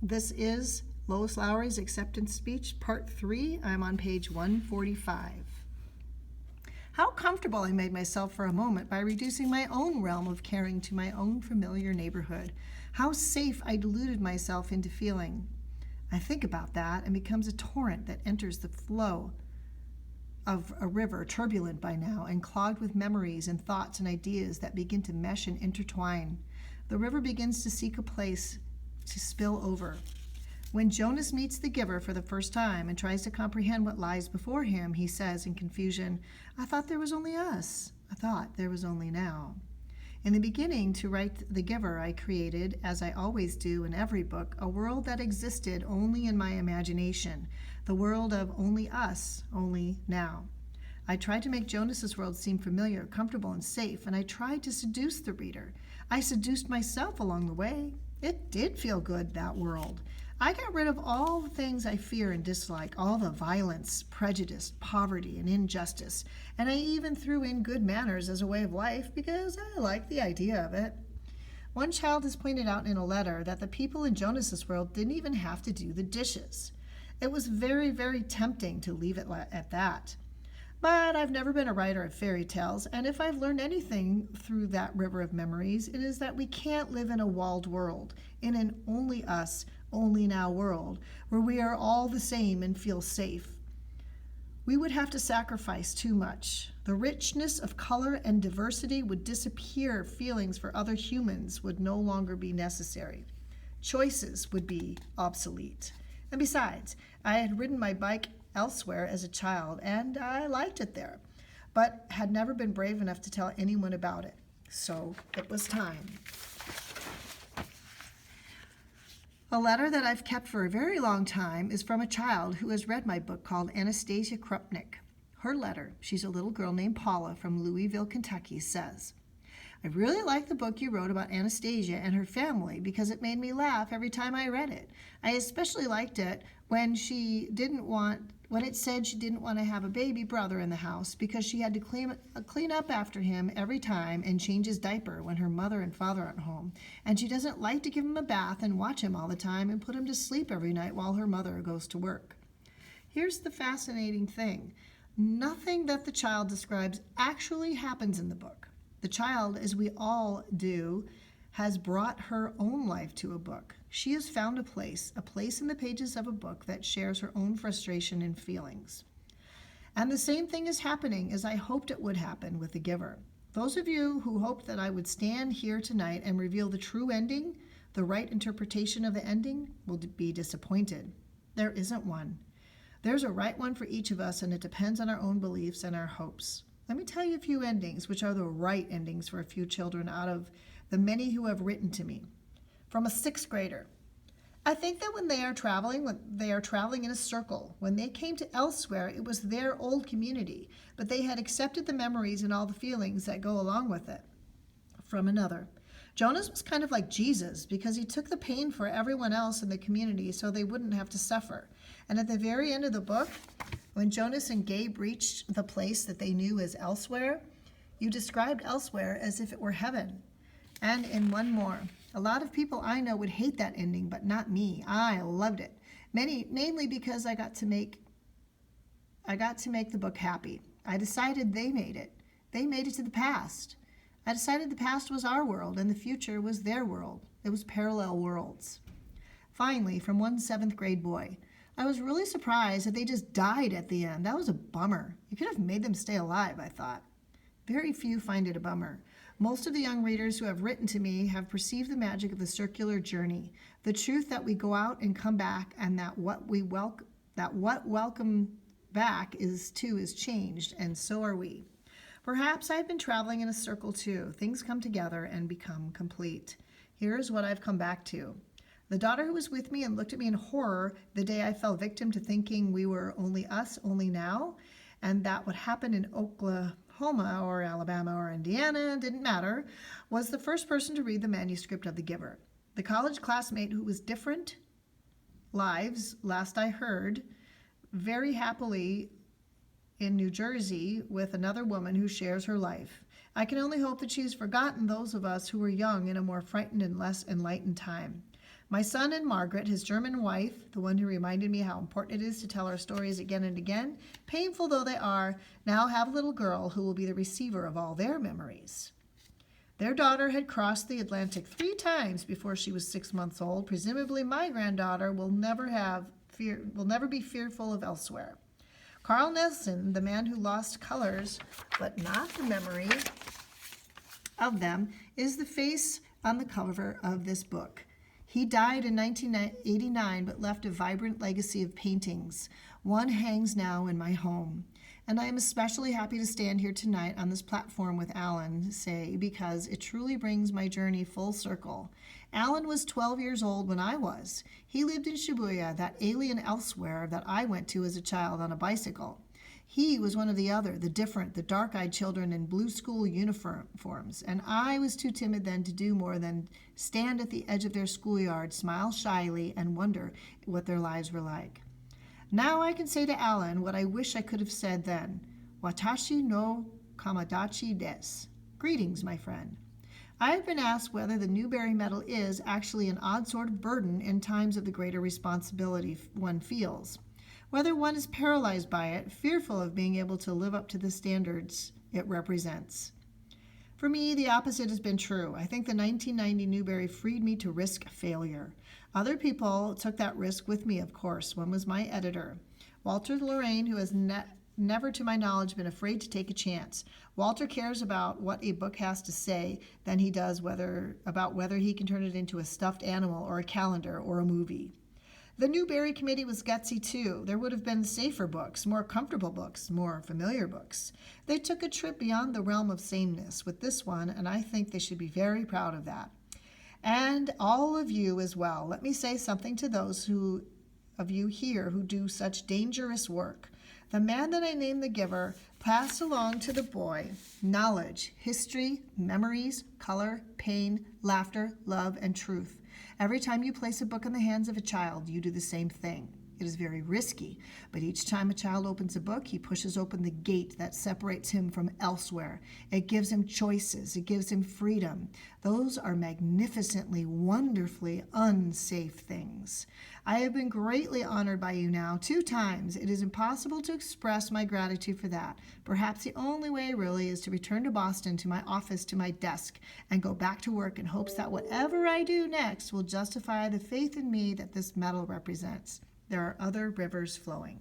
This is Lois Lowry's Acceptance Speech, Part 3. I'm on page 145. How comfortable I made myself for a moment by reducing my own realm of caring to my own familiar neighborhood. How safe I deluded myself into feeling. I think about that and becomes a torrent that enters the flow of a river, turbulent by now and clogged with memories and thoughts and ideas that begin to mesh and intertwine. The river begins to seek a place to spill over. When Jonas meets the giver for the first time and tries to comprehend what lies before him, he says in confusion, "I thought there was only us. I thought there was only now." In the beginning, to write the giver, I created, as I always do in every book, a world that existed only in my imagination, the world of only us, only now. I tried to make Jonas's world seem familiar, comfortable, and safe, and I tried to seduce the reader. I seduced myself along the way. It did feel good, that world. I got rid of all the things I fear and dislike, all the violence, prejudice, poverty, and injustice, and I even threw in good manners as a way of life because I liked the idea of it. One child has pointed out in a letter that the people in Jonas's world didn't even have to do the dishes. It was very, very tempting to leave it at that. But I've never been a writer of fairy tales, and if I've learned anything through that river of memories, it is that we can't live in a walled world, in an only us, only now world, where we are all the same and feel safe. We would have to sacrifice too much. The richness of color and diversity would disappear. Feelings for other humans would no longer be necessary. Choices would be obsolete. And besides, I had ridden my bike elsewhere as a child, and I liked it there, but had never been brave enough to tell anyone about it. So it was time. A letter that I've kept for a very long time is from a child who has read my book called Anastasia Krupnik. Her letter, she's a little girl named Paula from Louisville, Kentucky, says, "I really like the book you wrote about Anastasia and her family because it made me laugh every time I read it. I especially liked it when it said she didn't want to have a baby brother in the house because she had to clean up after him every time and change his diaper when her mother and father aren't home. And she doesn't like to give him a bath and watch him all the time and put him to sleep every night while her mother goes to work." Here's the fascinating thing. Nothing that the child describes actually happens in the book. The child, as we all do, has brought her own life to a book. She has found a place in the pages of a book that shares her own frustration and feelings. And the same thing is happening as I hoped it would happen with The Giver. Those of you who hoped that I would stand here tonight and reveal the true ending, the right interpretation of the ending, will be disappointed. There isn't one. There's a right one for each of us, and it depends on our own beliefs and our hopes. Let me tell you a few endings, which are the right endings for a few children out of the many who have written to me. From a 6th grader. "I think that when they are traveling in a circle. When they came to elsewhere, it was their old community, but they had accepted the memories and all the feelings that go along with it." From another. "Jonas was kind of like Jesus because he took the pain for everyone else in the community so they wouldn't have to suffer. And at the very end of the book, when Jonas and Gabe reached the place that they knew as elsewhere, you described elsewhere as if it were heaven." And in one more. "A lot of people I know would hate that ending, but not me. I loved it. Mainly because I got to make the book happy. I decided they made it. They made it to the past. I decided the past was our world and the future was their world. It was parallel worlds." Finally, from one 7th grade boy. "I was really surprised that they just died at the end. That was a bummer. You could have made them stay alive, I thought." Very few find it a bummer. Most of the young readers who have written to me have perceived the magic of the circular journey, the truth that we go out and come back, and that what welcome back is changed, and so are we. Perhaps I've been traveling in a circle too. Things come together and become complete. Here is what I've come back to. The daughter who was with me and looked at me in horror the day I fell victim to thinking we were only us, only now, and that what happened in Oklahoma or Alabama or Indiana didn't matter, was the first person to read the manuscript of The Giver. The college classmate who was different lives, last I heard, very happily in New Jersey with another woman who shares her life. I can only hope that she has forgotten those of us who were young in a more frightened and less enlightened time. My son and Margaret, his German wife, the one who reminded me how important it is to tell our stories again and again, painful though they are, now have a little girl who will be the receiver of all their memories. Their daughter had crossed the Atlantic 3 times before she was 6 months old. Presumably my granddaughter will never be fearful of elsewhere. Carl Nelson, the man who lost colors, but not the memory of them, is the face on the cover of this book. He died in 1989, but left a vibrant legacy of paintings. One hangs now in my home. And I am especially happy to stand here tonight on this platform with Alan, because it truly brings my journey full circle. Alan was 12 years old when I was. He lived in Shibuya, that alien elsewhere that I went to as a child on a bicycle. He was one of the other, the different, the dark-eyed children in blue school uniforms, and I was too timid then to do more than stand at the edge of their schoolyard, smile shyly, and wonder what their lives were like. Now I can say to Alan what I wish I could have said then. Watashi no kamadachi desu. Greetings, my friend. I have been asked whether the Newbery Medal is actually an odd sort of burden in times of the greater responsibility one feels. Whether one is paralyzed by it, fearful of being able to live up to the standards it represents. For me, the opposite has been true. I think the 1990 Newbery freed me to risk failure. Other people took that risk with me, of course. One was my editor, Walter Lorraine, who has never, to my knowledge, been afraid to take a chance. Walter cares about what a book has to say than he does about whether he can turn it into a stuffed animal or a calendar or a movie. The Newbery Committee was gutsy too. There would have been safer books, more comfortable books, more familiar books. They took a trip beyond the realm of sameness with this one, and I think they should be very proud of that. And all of you as well. Let me say something to those of you here who do such dangerous work. The man that I named the giver passed along to the boy knowledge, history, memories, color, pain, laughter, love, and truth. Every time you place a book in the hands of a child, you do the same thing. It is very risky, but each time a child opens a book, he pushes open the gate that separates him from elsewhere. It gives him choices. It gives him freedom. Those are magnificently, wonderfully unsafe things. I have been greatly honored by you now 2 times. It is impossible to express my gratitude for that. Perhaps the only way really is to return to Boston, to my office, to my desk, and go back to work in hopes that whatever I do next will justify the faith in me that this medal represents. There are other rivers flowing.